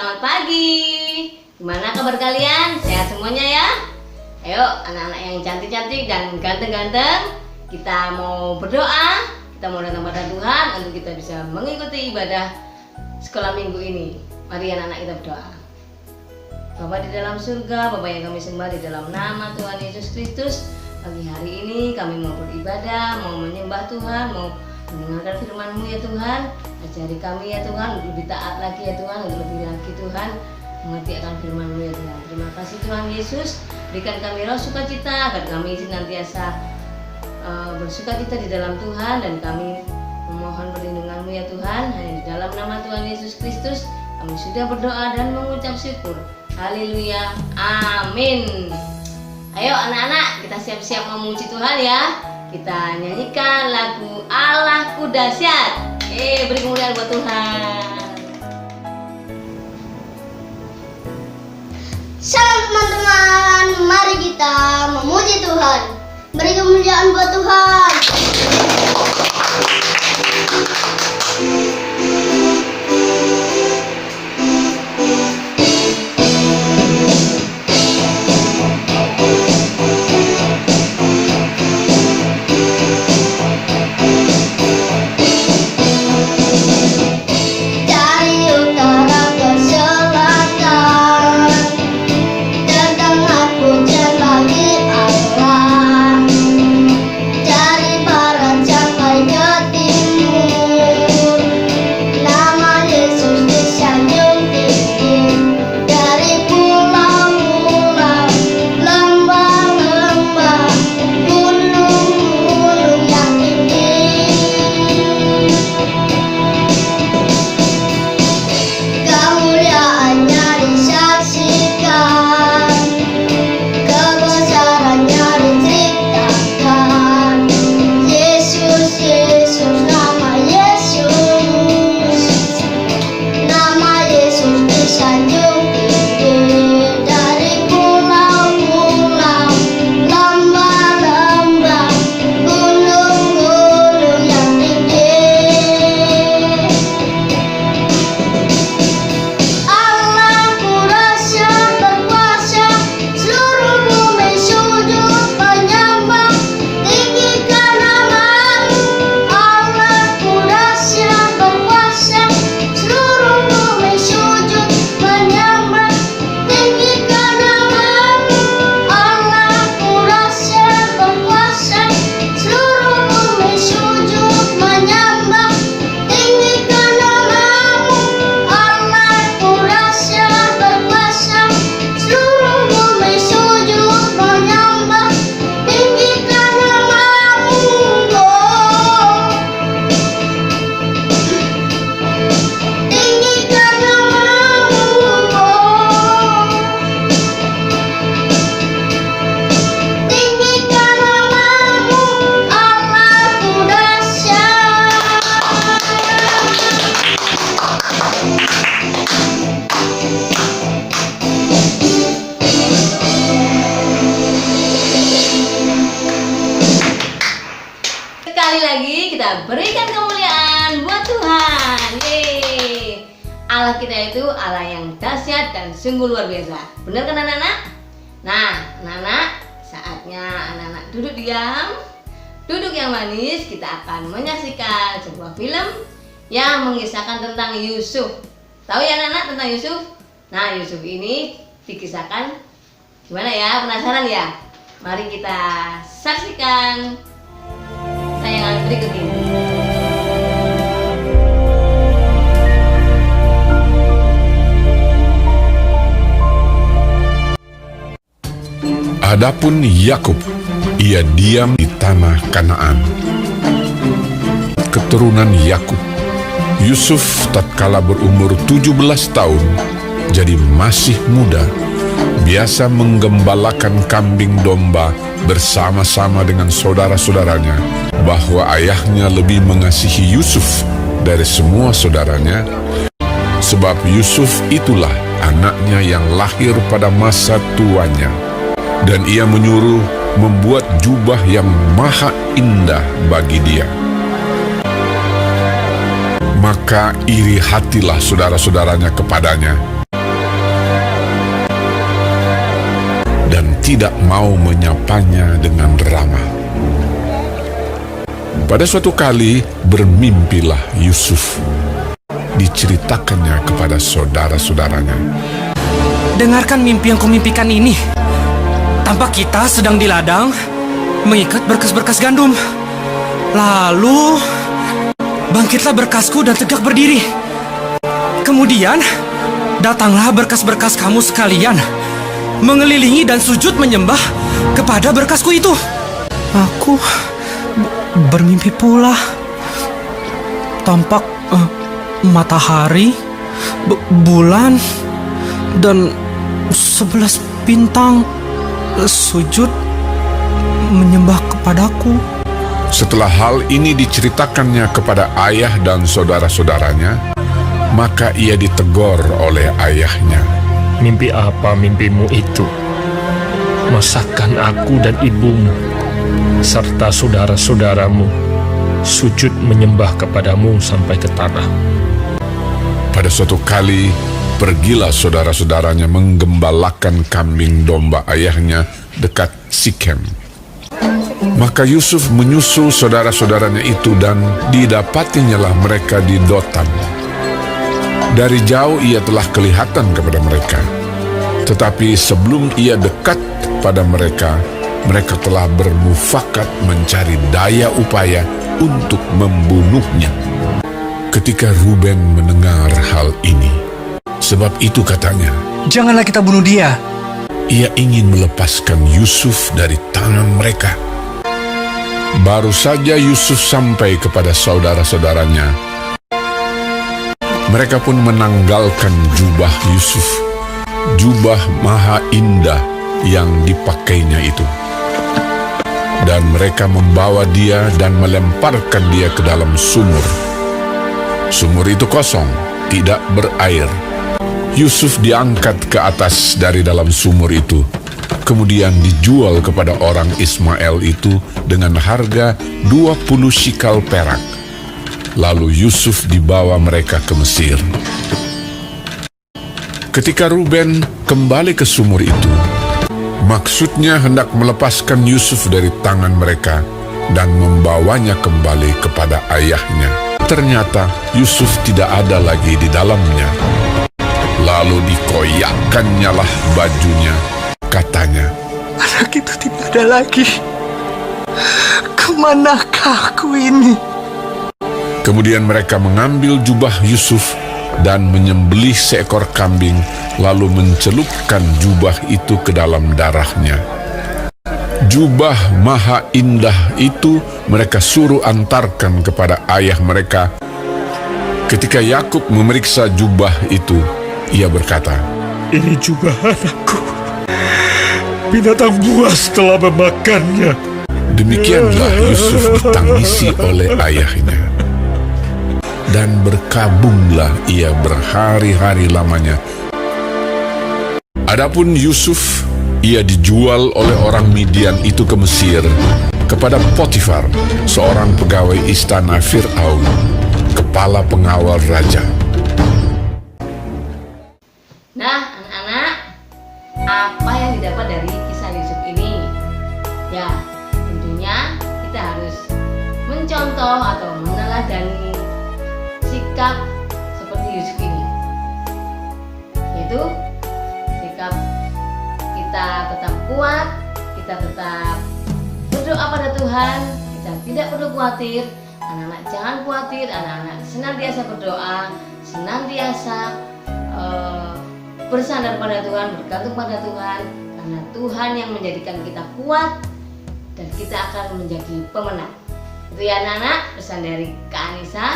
selamat pagi. Gimana kabar kalian? Sehat semuanya ya? Ayo anak-anak yang cantik-cantik dan ganteng-ganteng, kita mau berdoa, kita mau datang pada Tuhan untuk kita bisa mengikuti ibadah sekolah minggu ini. Mari anak-anak kita berdoa. Bapa di dalam surga, Bapa yang kami sembah di dalam nama Tuhan Yesus Kristus, pagi hari ini kami mau beribadah, mau menyembah Tuhan, mau mendengarkan firman-Mu ya Tuhan. Ajari kami ya Tuhan untuk lebih taat lagi ya Tuhan, untuk lebih lagi Tuhan mengerti akan firman-Mu ya Tuhan. Terima kasih Tuhan Yesus, berikan kami roh sukacita agar kami senantiasa bersukacita di dalam Tuhan, dan kami memohon perlindungan-Mu ya Tuhan. Hanya di dalam nama Tuhan Yesus Kristus kami sudah berdoa dan mengucap syukur. Haleluya, amin. Ayo anak-anak, kita siap-siap memuji Tuhan ya. Kita nyanyikan lagu Allahku Dahsyat. Beri kemuliaan buat Tuhan. Shalom teman-teman, mari kita memuji Tuhan. Beri kemuliaan buat Tuhan. Sekali lagi kita berikan kemuliaan buat Tuhan. Yeay. Allah kita itu Allah yang dahsyat dan sungguh luar biasa. Benar kan anak-anak? Nah anak-anak, saatnya anak-anak duduk diam, duduk yang manis. Kita akan menyaksikan sebuah film yang mengisahkan tentang Yusuf. Tahu ya anak-anak tentang Yusuf? Nah Yusuf ini dikisahkan gimana ya? Penasaran ya? Mari kita saksikan tayangan berikut ini. Adapun Yakub, ia diam di tanah Kanaan. Keturunan Yakub, Yusuf tatkala berumur 17 tahun, jadi masih muda, biasa menggembalakan kambing domba bersama-sama dengan saudara-saudaranya, bahwa ayahnya lebih mengasihi Yusuf dari semua saudaranya, sebab Yusuf itulah anaknya yang lahir pada masa tuanya. Dan ia menyuruh membuat jubah yang maha indah bagi dia. Maka iri hatilah saudara-saudaranya kepadanya, tidak mau menyapanya dengan ramah. Pada suatu kali bermimpilah Yusuf. Diceritakannya kepada saudara-saudaranya. Dengarkan mimpi yang kumimpikan ini. Tampak kita sedang di ladang mengikat berkas-berkas gandum. Lalu bangkitlah berkasku dan tegak berdiri. Kemudian datanglah berkas-berkas kamu sekalian, mengelilingi dan sujud menyembah kepada berkasku itu. Aku bermimpi pula. Tampak matahari, bulan, dan 11 bintang sujud menyembah kepadaku. Setelah hal ini diceritakannya kepada ayah dan saudara-saudaranya, maka ia ditegur oleh ayahnya. Mimpi apa mimpimu itu? Masakan aku dan ibumu serta saudara-saudaramu sujud menyembah kepadamu sampai ke tanah. Pada suatu kali, pergilah saudara-saudaranya menggembalakan kambing domba ayahnya dekat Sikem. Maka Yusuf menyusul saudara-saudaranya itu dan didapatinya mereka di Dotan. Dari jauh ia telah kelihatan kepada mereka. Tetapi sebelum ia dekat pada mereka, mereka telah bermufakat mencari daya upaya untuk membunuhnya. Ketika Ruben mendengar hal ini, sebab itu katanya, Janganlah kita bunuh dia. ia ingin melepaskan Yusuf dari tangan mereka. Baru saja Yusuf sampai kepada saudara-saudaranya, mereka pun menanggalkan jubah Yusuf, jubah maha indah yang dipakainya itu. Dan mereka membawa dia dan melemparkan dia ke dalam sumur. Sumur itu kosong, tidak berair. Yusuf diangkat ke atas dari dalam sumur itu, kemudian dijual kepada orang Ismail itu dengan harga 20 shikal perak. Lalu Yusuf dibawa mereka ke Mesir. Ketika Ruben kembali ke sumur itu, maksudnya hendak melepaskan Yusuf dari tangan mereka dan membawanya kembali kepada ayahnya. Ternyata Yusuf tidak ada lagi di dalamnya. Lalu dikoyakkannyalah bajunya. Katanya, Anak itu tidak ada lagi. Kemanakah aku ini? kemudian mereka mengambil jubah Yusuf dan menyembelih seekor kambing, lalu mencelupkan jubah itu ke dalam darahnya. Jubah maha indah itu mereka suruh antarkan kepada ayah mereka. Ketika Yakub memeriksa jubah itu, ia berkata, Ini jubah anakku. Binatang buas telah memakannya. Demikianlah Yusuf ditangisi oleh ayahnya. Dan berkabunglah ia berhari-hari lamanya. Adapun Yusuf, ia dijual oleh orang Midian itu ke Mesir kepada Potifar, seorang pegawai istana Fir'aun, kepala pengawal raja. Nah, anak-anak, apa yang didapat dari kisah Yusuf ini? Ya, tentunya kita harus mencontoh atau meneladani sikap seperti Yusuf ini, yaitu sikap kita tetap kuat, kita tetap berdoa pada Tuhan, kita tidak perlu khawatir. Anak-anak jangan khawatir, anak-anak senantiasa berdoa, senantiasa bersandar pada Tuhan, bergantung pada Tuhan, karena Tuhan yang menjadikan kita kuat dan kita akan menjadi pemenang. Itu ya anak-anak, pesan dari Kak Anissa.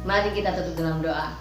Mari kita tutup dalam doa.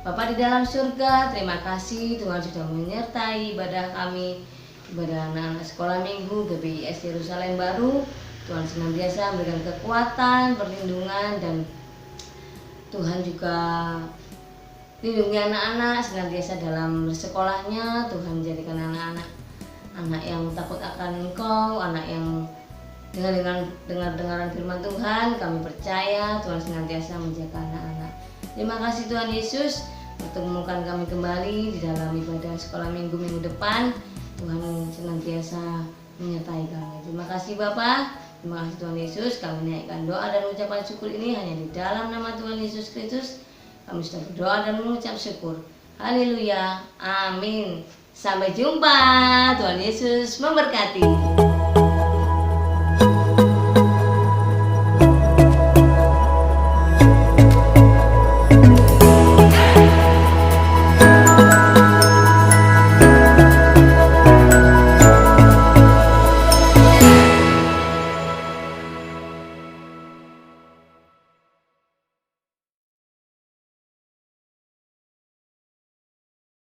Bapa di dalam surga, terima kasih Tuhan sudah menyertai ibadah kami, ibadah anak-anak sekolah minggu GBIS Yerusalem Baru. Tuhan senantiasa memberikan kekuatan, perlindungan, dan Tuhan juga lindungi anak-anak senantiasa dalam sekolahnya. Tuhan jadikan anak yang takut akan Engkau, anak yang dengar-dengaran firman Tuhan. Kami percaya Tuhan senantiasa menjaga anak-anak. Terima kasih Tuhan Yesus, pertemukan kami kembali di dalam ibadah sekolah minggu depan. Tuhan senantiasa menyertai kami. Terima kasih Bapa, terima kasih Tuhan Yesus. Kami naikkan doa dan ucapan syukur ini hanya di dalam nama Tuhan Yesus Kristus. Kami sudah berdoa dan mengucap syukur. Haleluya, amin. Sampai jumpa, Tuhan Yesus memberkati.